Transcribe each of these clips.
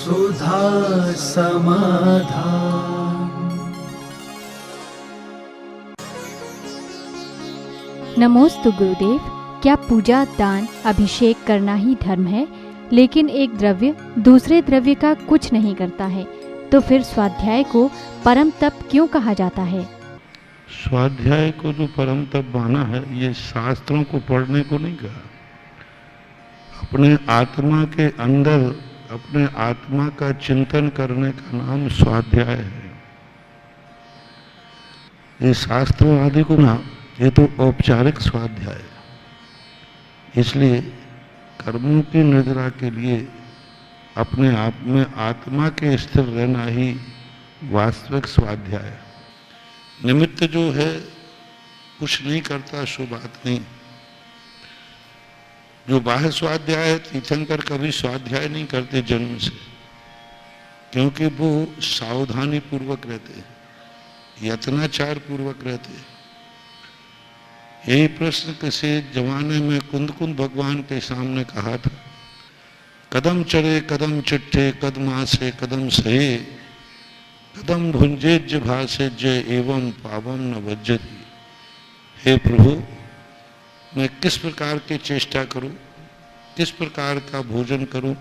सुधा समाधान। नमोस्तु गुरुदेव। क्या पूजा, दान, अभिषेक करना ही धर्म है? लेकिन एक द्रव्य दूसरे द्रव्य का कुछ नहीं करता है, तो फिर स्वाध्याय को परम तप क्यों कहा जाता है? स्वाध्याय को जो परम तप माना है, ये शास्त्रों को पढ़ने को नहीं कहा। अपने आत्मा के अंदर अपने आत्मा का चिंतन करने का नाम स्वाध्याय है। ये शास्त्रों आदि को ना, ये तो औपचारिक स्वाध्याय है। इसलिए कर्मों की निद्रा के लिए अपने आप में आत्मा के स्थिर रहना ही वास्तविक स्वाध्याय है। निमित्त जो है कुछ नहीं करता, सो बात नहीं। जो बाह्य स्वाध्याय है, तीर्थंकर कभी स्वाध्याय नहीं करते जन्म से, क्योंकि वो सावधानी पूर्वक रहते हैं, यत्नाचार पूर्वक रहते हैं। यही प्रश्न किसी जमाने में कुंद भगवान के सामने कहा था, कदम चढ़े कदम चिट्ठे कदमा से कदम सहे, कदम भुंजेज भाषेज एवं पावम न वज्जति। हे प्रभु, मैं किस प्रकार की चेष्टा करूं, किस प्रकार का भोजन करूं,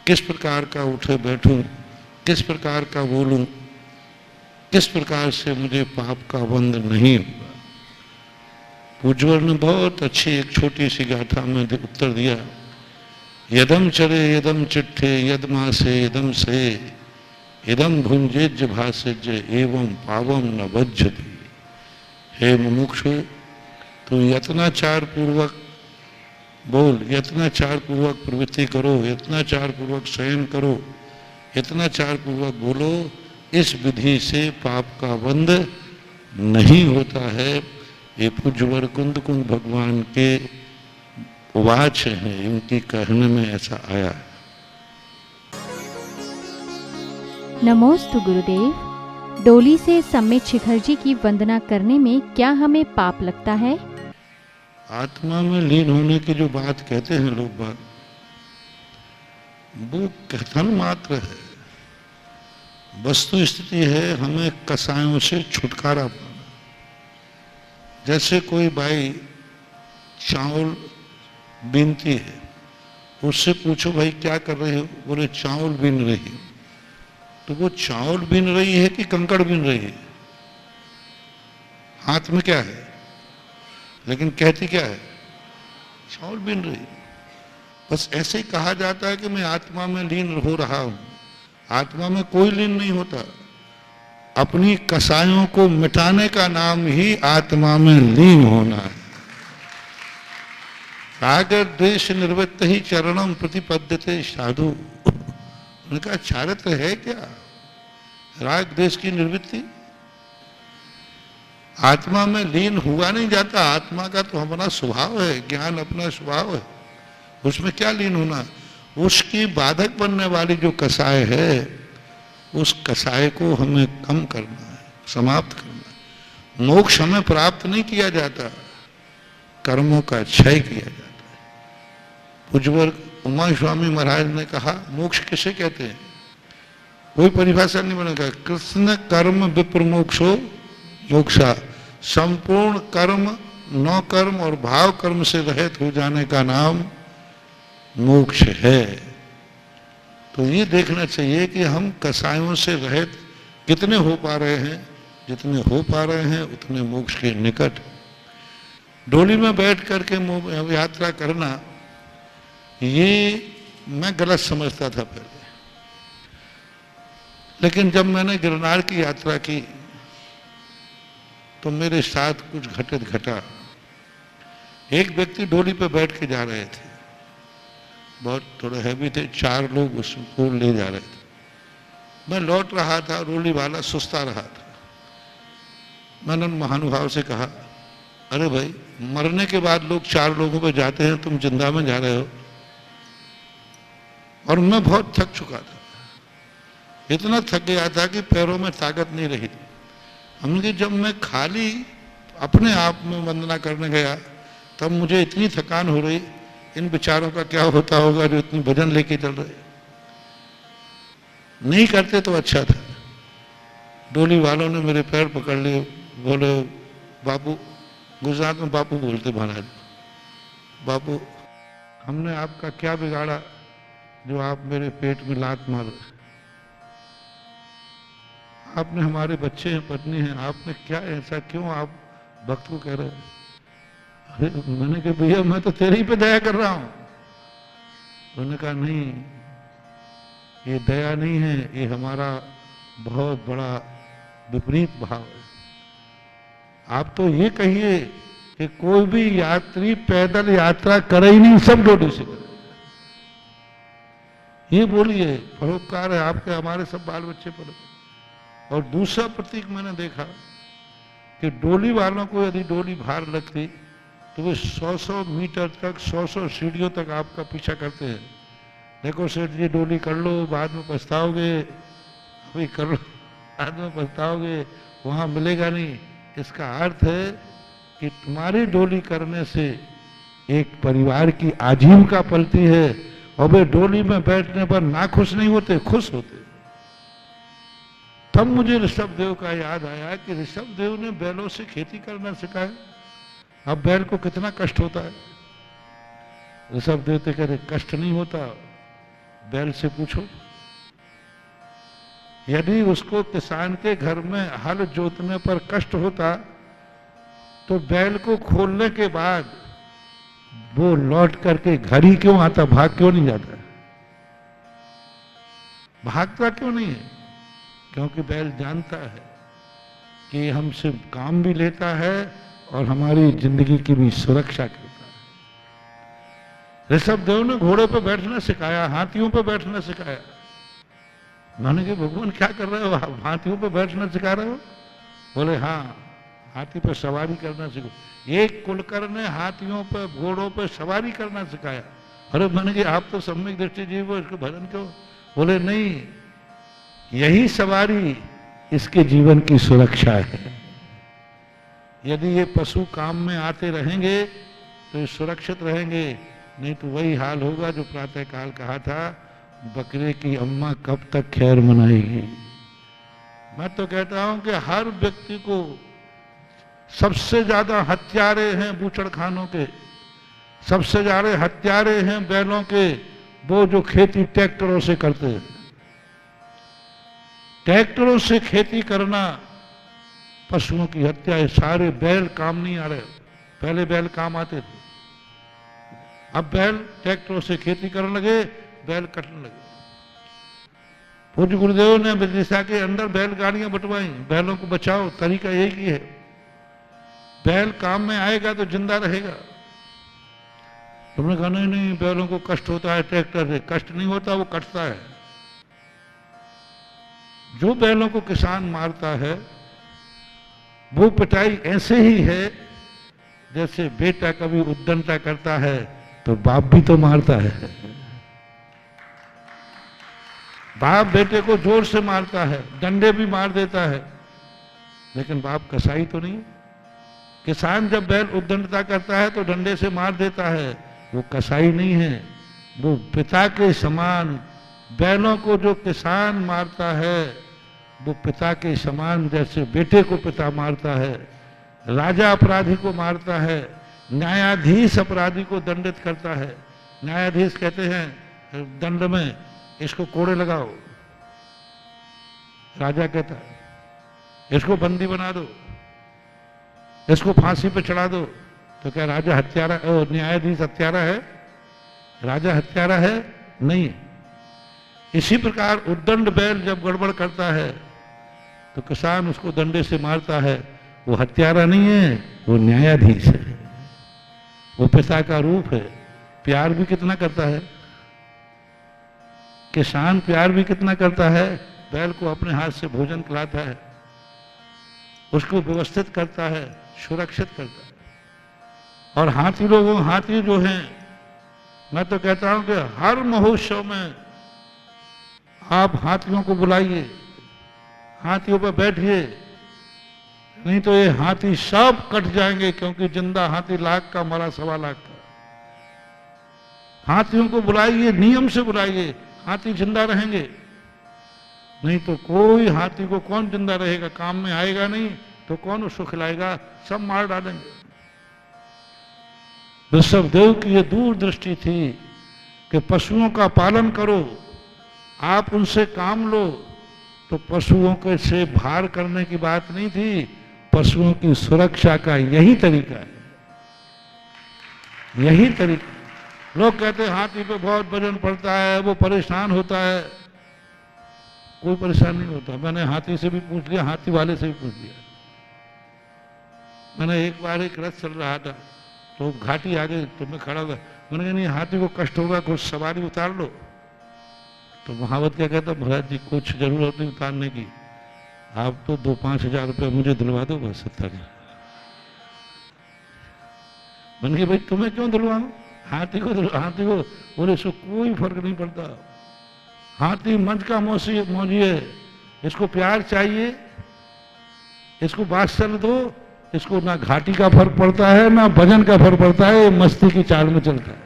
किस प्रकार का उठे बैठूं, किस प्रकार का बोलूं, किस प्रकार से मुझे पाप का बंध नहीं होगा। पूज्यवर ने बहुत अच्छी एक छोटी सी गाथा में उत्तर दिया, यदम चरे यदम चिट्ठे यदमा से यदम से यदम भुंजेज भाषेज एवं पावम न वज्जति। हे मुमुक्षु, तो यत्नाचार पूर्वक बोल, यत्नाचार पूर्वक प्रवृत्ति करो, यत्नाचार पूर्वक शयन करो, यत्नाचार पूर्वक बोलो। इस विधि से पाप का बंध नहीं होता है। ये पूज्यवर कुंद भगवान के वाच हैं, इनकी कहने में ऐसा आया है। नमोस्तु गुरुदेव। डोली से सम्मेत शिखर जी की वंदना करने में क्या हमें पाप लगता है? आत्मा में लीन होने की जो बात कहते हैं लोग बात, वो कथन मात्र है। वस्तु स्थिति है हमें कसायों से छुटकारा पाना। जैसे कोई बाई चावल बीनती है, उससे पूछो भाई क्या कर रहे हो, बोले चावल बीन रही हो। तो वो चावल बीन रही है कि कंकड़ बीन रही है? हाथ में क्या है, लेकिन कहती क्या है? चावल बीन रही है। बस ऐसे ही कहा जाता है कि मैं आत्मा में लीन हो रहा हूं। आत्मा में कोई लीन नहीं होता। अपनी कसायों को मिटाने का नाम ही आत्मा में लीन होना है। राग द्वेष निर्वृत्त ही चरणम प्रतिपद्यते साधु। उनका चारित्र है क्या? राग द्वेष की निवृत्ति। आत्मा में लीन हुआ नहीं जाता। आत्मा का तो हमारा स्वभाव है, ज्ञान अपना स्वभाव है, उसमें क्या लीन होना। उसकी बाधक बनने वाली जो कसाय है, उस कसाय को हमें कम करना है, समाप्त करना है। मोक्ष हमें प्राप्त नहीं किया जाता, कर्मों का क्षय किया जाता है। पूज्यवर उमा स्वामी महाराज ने कहा, मोक्ष किसे कहते हैं? कोई परिभाषा नहीं बनेगा। कृष्ण कर्म विप्र मोक्षो मोक्षा। संपूर्ण कर्म, नौ कर्म और भाव कर्म से रहित हो जाने का नाम मोक्ष है। तो ये देखना चाहिए कि हम कसायों से रहित कितने हो पा रहे हैं। जितने हो पा रहे हैं उतने मोक्ष के निकट। डोली में बैठ करके यात्रा करना, ये मैं गलत समझता था पहले। लेकिन जब मैंने गिरनार की यात्रा की तो मेरे साथ कुछ घटित घटा। एक व्यक्ति डोली पे बैठ के जा रहे थे, बहुत थोड़े हैवी थे, 4 लोग उसको ले जा रहे थे। मैं लौट रहा था, डोली वाला सुस्ता रहा था। मैंने महानुभाव से कहा, अरे भाई, मरने के बाद लोग 4 लोगों पे जाते हैं, तुम जिंदा में जा रहे हो। और मैं बहुत थक चुका था, इतना थक गया था कि पैरों में ताकत नहीं रही थी। हमने जब मैं खाली अपने आप में वंदना करने गया, तब मुझे इतनी थकान हो रही, इन बेचारों का क्या होता होगा जो इतनी भजन लेके चल रहे। नहीं करते तो अच्छा था। डोली वालों ने मेरे पैर पकड़ लिए, बोले बापू, गुजरात में बापू बोलते महाराज, बापू हमने आपका क्या बिगाड़ा जो आप मेरे पेट में लात मार रहे? आपने हमारे बच्चे हैं, पत्नी हैं, आपने क्या ऐसा, क्यों आप भक्त को कह रहे हैं? अरे मैंने कहा भैया मैं तो तेरे ही पे दया कर रहा हूं। उन्होंने कहा नहीं, ये दया नहीं है, ये हमारा बहुत बड़ा विपरीत भाव है। आप तो ये कहिए कि कोई भी यात्री पैदल यात्रा करे ही नहीं, सब डोली से करे। ये बोलिए परोपकार है आपके, हमारे सब बाल बच्चे पर। और दूसरा प्रतीक मैंने देखा कि डोली वालों को यदि डोली भार लगती तो वे 100-100 मीटर तक, 100-100 सीढ़ियों तक आपका पीछा करते हैं। देखो सेठ जी डोली कर लो, बाद में पछताओगे, अभी कर लो बाद में पछताओगे, वहां मिलेगा नहीं। इसका अर्थ है कि तुम्हारी डोली करने से एक परिवार की आजीविका पलती है, और वे डोली में बैठने पर नाखुश नहीं होते, खुश होते। तब मुझे ऋषभदेव का याद आया कि ऋषभदेव ने बैलों से खेती करना सिखाया। अब बैल को कितना कष्ट होता है। ऋषभदेव तो कह रहे कष्ट नहीं होता, बैल से पूछो। यदि उसको किसान के घर में हल जोतने पर कष्ट होता तो बैल को खोलने के बाद वो लौट करके घर ही क्यों आता, भाग क्यों नहीं जाता? भागता क्यों नहीं है? क्योंकि बैल जानता है कि हमसे काम भी लेता है और हमारी जिंदगी की भी सुरक्षा करता है। ऋषभदेव ने घोड़े पर बैठना सिखाया, हाथियों पर बैठना सिखाया। मैंने कहा भगवान क्या कर रहे हो, हाथियों पर बैठना सिखा रहे हो? बोले हाँ, हाथी पर सवारी करना सीखो। एक कुलकर ने हाथियों पर, घोड़ों पर सवारी करना सिखाया। अरे मैंने कहा आप तो सम्यक दृष्टि जीव हो, इसको भजन क्यों? बोले नहीं, यही सवारी इसके जीवन की सुरक्षा है। यदि ये पशु काम में आते रहेंगे तो ये सुरक्षित रहेंगे, नहीं तो वही हाल होगा जो प्रातः काल कहा था, बकरे की अम्मा कब तक खैर मनाएगी। मैं तो कहता हूं कि हर व्यक्ति को सबसे ज्यादा हत्यारे हैं बूचड़ खानों के, सबसे ज्यादा हत्यारे हैं बैलों के, वो जो खेती ट्रैक्टरों से करते हैं। ट्रैक्टरों से खेती करना पशुओं की हत्या है। सारे बैल काम नहीं आ रहे, पहले बैल काम आते थे, अब बैल ट्रैक्टरों से खेती करने लगे, बैल कटने लगे। पूज्य गुरुदेव ने विदिशा के अंदर बैलगाड़ियां बंटवाई, बैलों को बचाओ, तरीका एक ही है। बैल काम में आएगा तो जिंदा रहेगा। तुमने कहा नहीं नहीं बैलों को कष्ट होता है ट्रैक्टर से, कष्ट नहीं होता, वो कटता है। जो बैलों को किसान मारता है वो पिटाई ऐसे ही है जैसे बेटा कभी उद्दंडता करता है तो बाप भी तो मारता है। बाप बेटे को जोर से मारता है, डंडे भी मार देता है, लेकिन बाप कसाई तो नहीं। किसान जब बैल उद्दंडता करता है तो डंडे से मार देता है, वो कसाई नहीं है, वो पिता के समान। बैलों को जो किसान मारता है वो पिता के समान, जैसे बेटे को पिता मारता है। राजा अपराधी को मारता है, न्यायाधीश अपराधी को दंडित करता है। न्यायाधीश कहते हैं दंड में इसको कोड़े लगाओ, राजा कहता है इसको बंदी बना दो, इसको फांसी पे चढ़ा दो। तो क्या राजा हत्यारा, न्यायाधीश हत्यारा है? राजा हत्यारा है? नहीं। इसी प्रकार उद्दंड बैल जब गड़बड़ करता है तो किसान उसको डंडे से मारता है, वो हत्यारा नहीं है, वो न्यायाधीश है, वो पिता का रूप है। प्यार भी कितना करता है किसान, प्यार भी कितना करता है। बैल को अपने हाथ से भोजन खिलाता है, उसको व्यवस्थित करता है, सुरक्षित करता है। और हाथी जो हैं, मैं तो कहता हूं कि हर महोत्सव में आप हाथियों को बुलाइए, हाथियों पर बैठिए, नहीं तो ये हाथी सब कट जाएंगे, क्योंकि जिंदा हाथी लाख का, मरा 1.25 लाख का। हाथियों को बुलाइए, नियम से बुलाइए, हाथी जिंदा रहेंगे। नहीं तो कोई हाथी को कौन जिंदा रहेगा, काम में आएगा नहीं तो कौन उसको खिलाएगा, सब मार डालेंगे। ऋषभदेव की ये दूरदृष्टि थी कि पशुओं का पालन करो, आप उनसे काम लो। तो पशुओं के से भार करने की बात नहीं थी, पशुओं की सुरक्षा का यही तरीका है, यही तरीका। लोग कहते हैं हाथी पे बहुत वजन पड़ता है, वो परेशान होता है। कोई परेशान नहीं होता। मैंने हाथी से भी पूछ लिया, हाथी वाले से भी पूछ लिया। मैंने एक बार एक रथ चल रहा था तो घाटी आगे तो मैं खड़ा था, मैंने कहा नहीं हाथी को कष्ट होगा, कुछ सवारी उतार लो। तो महावत क्या कहता, महाराज जी कुछ जरूरत नहीं उतारने की, आप तो 2-5 हजार रुपये मुझे दिलवा दो बस तक। मैंने कहा भाई तुम्हें क्यों दिलवाऊं, हाथी को बोले इसको कोई फर्क नहीं पड़ता। हाथी मंच का मौजी है, इसको प्यार चाहिए, इसको बादशाह दो, इसको ना घाटी का फर्क पड़ता है ना वजन का फर्क पड़ता है, मस्ती की चाल में चलता है।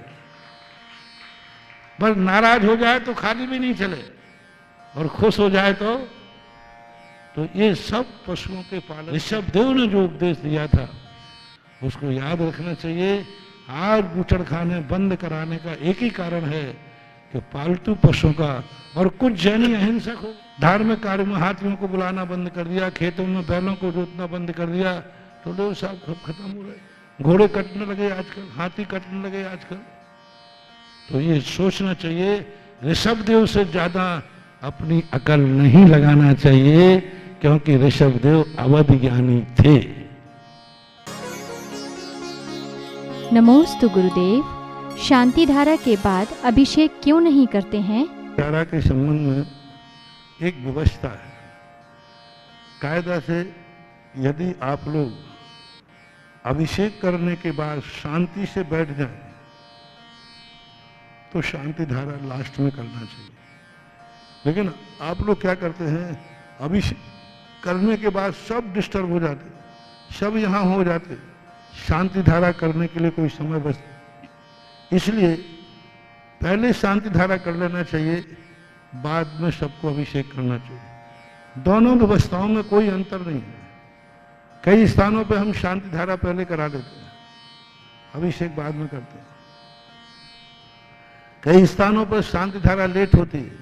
बस नाराज हो जाए तो खाली भी नहीं चले, और खुश हो जाए तो ये सब पशुओं के पालन ऋषभदेव ने जो उपदेश दिया था उसको याद रखना चाहिए। आज बूचड़खाने बंद कराने का एक ही कारण है कि पालतू पशुओं का, और कुछ जैनी अहिंसक हो धार्मिक कार्य में हाथियों को बुलाना बंद कर दिया, खेतों में बैलों को जोतना बंद कर दिया, तो लोग सब खत्म हो रहे। घोड़े कटने लगे आजकल, हाथी कटने लगे आजकल। तो ये सोचना चाहिए ऋषभदेव से ज्यादा अपनी अकल नहीं लगाना चाहिए, क्योंकि ऋषभदेव अवध ज्ञानी थे। नमोस्तु गुरुदेव, शांति धारा के बाद अभिषेक क्यों नहीं करते हैं? धारा के संबंध में एक व्यवस्था है। कायदा से यदि आप लोग अभिषेक करने के बाद शांति से बैठ जाएं तो शांति धारा लास्ट में करना चाहिए। लेकिन आप लोग क्या करते हैं, अभिषेक करने के बाद सब डिस्टर्ब हो जाते, सब यहाँ हो जाते, शांति धारा करने के लिए कोई समय बचता। इसलिए पहले शांति धारा कर लेना चाहिए, बाद में सबको अभिषेक करना चाहिए। दोनों व्यवस्थाओं में कोई अंतर नहीं है। कई स्थानों पे हम शांति धारा पहले करा देते हैं, अभिषेक बाद में करते हैं। कई स्थानों पर शांति धारा लेट होती है।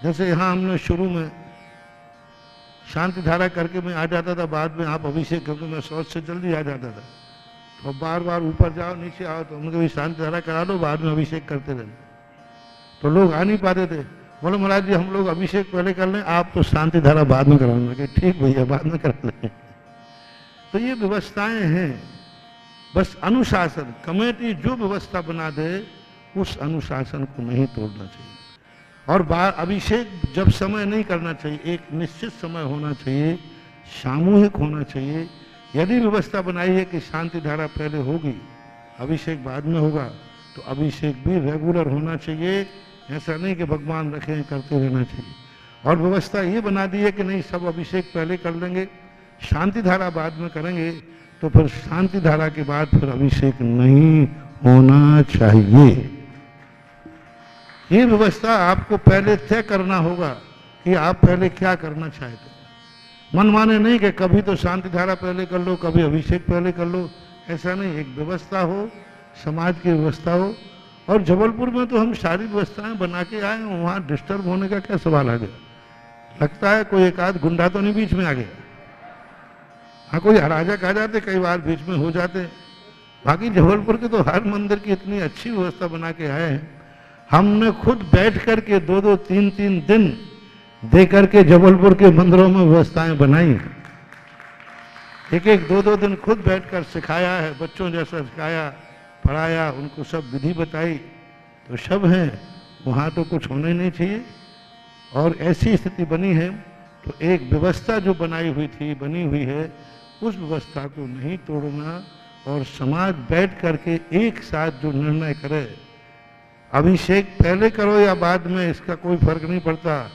जैसे यहाँ हमने शुरू में शांति धारा करके मैं आ जाता था, बाद में आप अभिषेक करके मैं शौच से जल्दी आ जाता था। तो बार बार ऊपर जाओ नीचे आओ, तो हमने कभी शांति धारा करा दो, बाद में अभिषेक करते रहते। तो लोग आ नहीं पाते थे, बोले महाराज जी हम लोग अभिषेक पहले कर लें, आप तो शांति धारा बाद में कराएंगे। ठीक भैया बाद में करा लें। तो ये व्यवस्थाएं हैं, बस अनुशासन, कमेटी जो व्यवस्था बना दे उस अनुशासन को नहीं तोड़ना चाहिए। और अभिषेक जब समय नहीं करना चाहिए, एक निश्चित समय होना चाहिए, सामूहिक होना चाहिए। यदि व्यवस्था बनाई है कि शांति धारा पहले होगी, अभिषेक बाद में होगा, तो अभिषेक भी रेगुलर होना चाहिए। ऐसा नहीं कि भगवान रखें करते रहना चाहिए। और व्यवस्था ये बना दी है कि नहीं सब अभिषेक पहले कर लेंगे, शांति धारा बाद में करेंगे, तो फिर शांति धारा के बाद फिर अभिषेक नहीं होना चाहिए। ये व्यवस्था आपको पहले तय करना होगा कि आप पहले क्या करना चाहते हैं। मन माने नहीं कि कभी तो शांति धारा पहले कर लो, कभी अभिषेक पहले कर लो, ऐसा नहीं। एक व्यवस्था हो, समाज की व्यवस्था हो। और जबलपुर में तो हम सारी व्यवस्थाएं बना के आए हैं, वहाँ डिस्टर्ब होने का क्या सवाल आ गया। लगता है कोई एक आध गुंडा तो नहीं बीच में आ गया। हाँ कोई अराजक आ जाते, कई बार बीच में हो जाते। बाकी जबलपुर के तो हर मंदिर की इतनी अच्छी व्यवस्था बना के आए हैं। हमने खुद बैठ कर के 2-2, 3-3 दिन दे करके जबलपुर के मंदिरों में व्यवस्थाएं बनाई। एक 2-2 दिन खुद बैठकर सिखाया है, बच्चों जैसा सिखाया, पढ़ाया, उनको सब विधि बताई। तो सब हैं, वहाँ तो कुछ होना ही नहीं चाहिए। और ऐसी स्थिति बनी है तो एक व्यवस्था जो बनाई हुई थी, बनी हुई है, उस व्यवस्था को नहीं तोड़ना। और समाज बैठ करके एक साथ जो निर्णय करे, अभिषेक पहले करो या बाद में, इसका कोई फर्क नहीं पड़ता।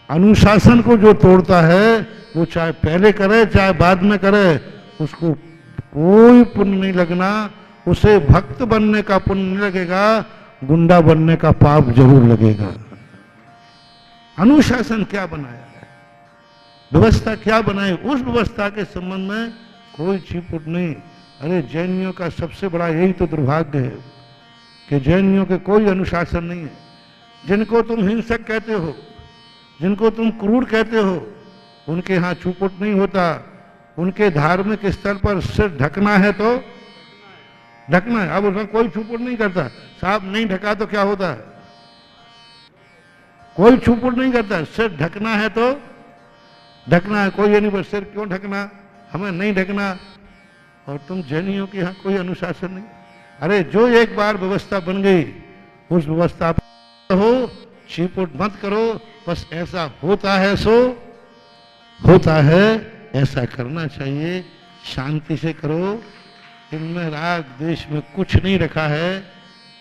अनुशासन को जो तोड़ता है वो चाहे पहले करे चाहे बाद में करे, उसको कोई पुण्य नहीं लगना। उसे भक्त बनने का पुण्य नहीं लगेगा, गुंडा बनने का पाप जरूर लगेगा। अनुशासन क्या बनाया है, व्यवस्था क्या बनाई, उस व्यवस्था के संबंध में कोई छिपुट नहीं। अरे जैनियों का सबसे बड़ा यही तो दुर्भाग्य है कि जैनियों के कोई अनुशासन नहीं है। जिनको तुम हिंसक कहते हो, जिनको तुम क्रूर कहते हो, उनके यहाँ छुपुट नहीं होता। उनके धार्मिक स्तर पर सिर ढकना है तो ढकना है। अब उसमें कोई छुपुट नहीं करता। साहब नहीं ढका तो क्या होता है, कोई छुपुट नहीं करता। सिर ढकना है तो ढकना है। कोई ये नहीं बोल सिर क्यों ढकना, हमें नहीं ढकना। और तुम जैनियों के यहाँ कोई अनुशासन नहीं। अरे जो एक बार व्यवस्था बन गई, उस व्यवस्था पर हो, छिपुट मत करो। बस ऐसा होता है सो होता है, ऐसा करना चाहिए। शांति से करो। इनमें राग द्वेष में कुछ नहीं रखा है।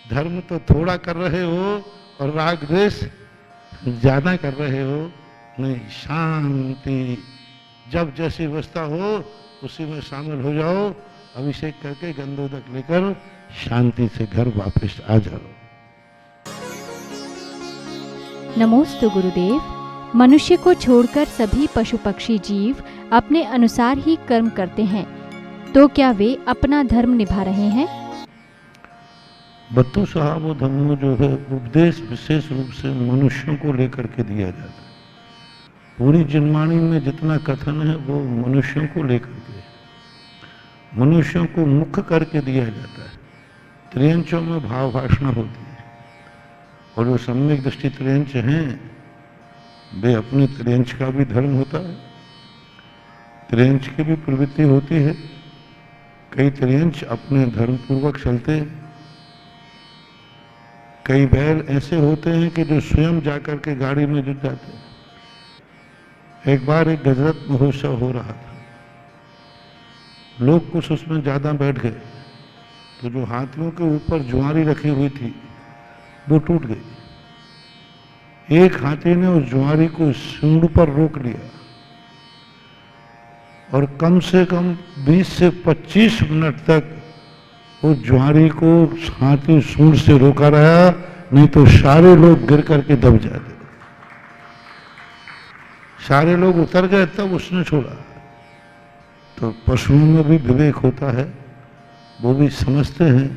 धर्म तो थोड़ा कर रहे हो और राग द्वेष ज्यादा कर रहे हो। नहीं, शांति। जब जैसी व्यवस्था हो उसी में शामिल हो जाओ। अभिषेक करके गंधोदक लेकर शांति से घर वापस आ जाओ। नमोस्तु गुरुदेव। मनुष्य को छोड़कर सभी पशु पक्षी जीव अपने अनुसार ही कर्म करते हैं, तो क्या वे अपना धर्म निभा रहे हैं? बत्तू साहब धम्मो जो है उपदेश विशेष रूप से मनुष्यों को लेकर के दिया जाता है। पूरी जिनवाणी में जितना कथन है वो मनुष्यों को लेकर के, मनुष्यों को मुख्य करके दिया जाता है। त्रियंचों में भाव भाषणा होती है और जो सम्यक दृष्टि त्रियंच हैं वे अपने त्रियंच का भी धर्म होता है, त्रियंच की भी प्रवृत्ति होती है। कई त्रियंच अपने धर्म पूर्वक चलते हैं। कई बैल ऐसे होते हैं कि जो स्वयं जाकर के गाड़ी में जुट जाते हैं। एक बार एक गजरत महोत्सव हो रहा था, लोग कुछ उसमें ज्यादा बैठ गए तो जो हाथियों के ऊपर जुआरी रखी हुई थी वो टूट गई। एक हाथी ने उस जुआरी को सूंड पर रोक लिया और कम से कम 20 से 25 मिनट तक उस जुआरी को हाथी सूंड से रोका रहा, नहीं तो सारे लोग गिर करके दब जाते। सारे लोग उतर गए तब उसने छोड़ा। तो पशुओं में भी विवेक होता है, वो भी समझते हैं।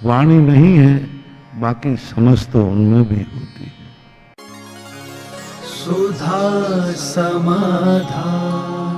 वाणी नहीं है, बाकी समझ तो उनमें भी होती है। सुधा समाधान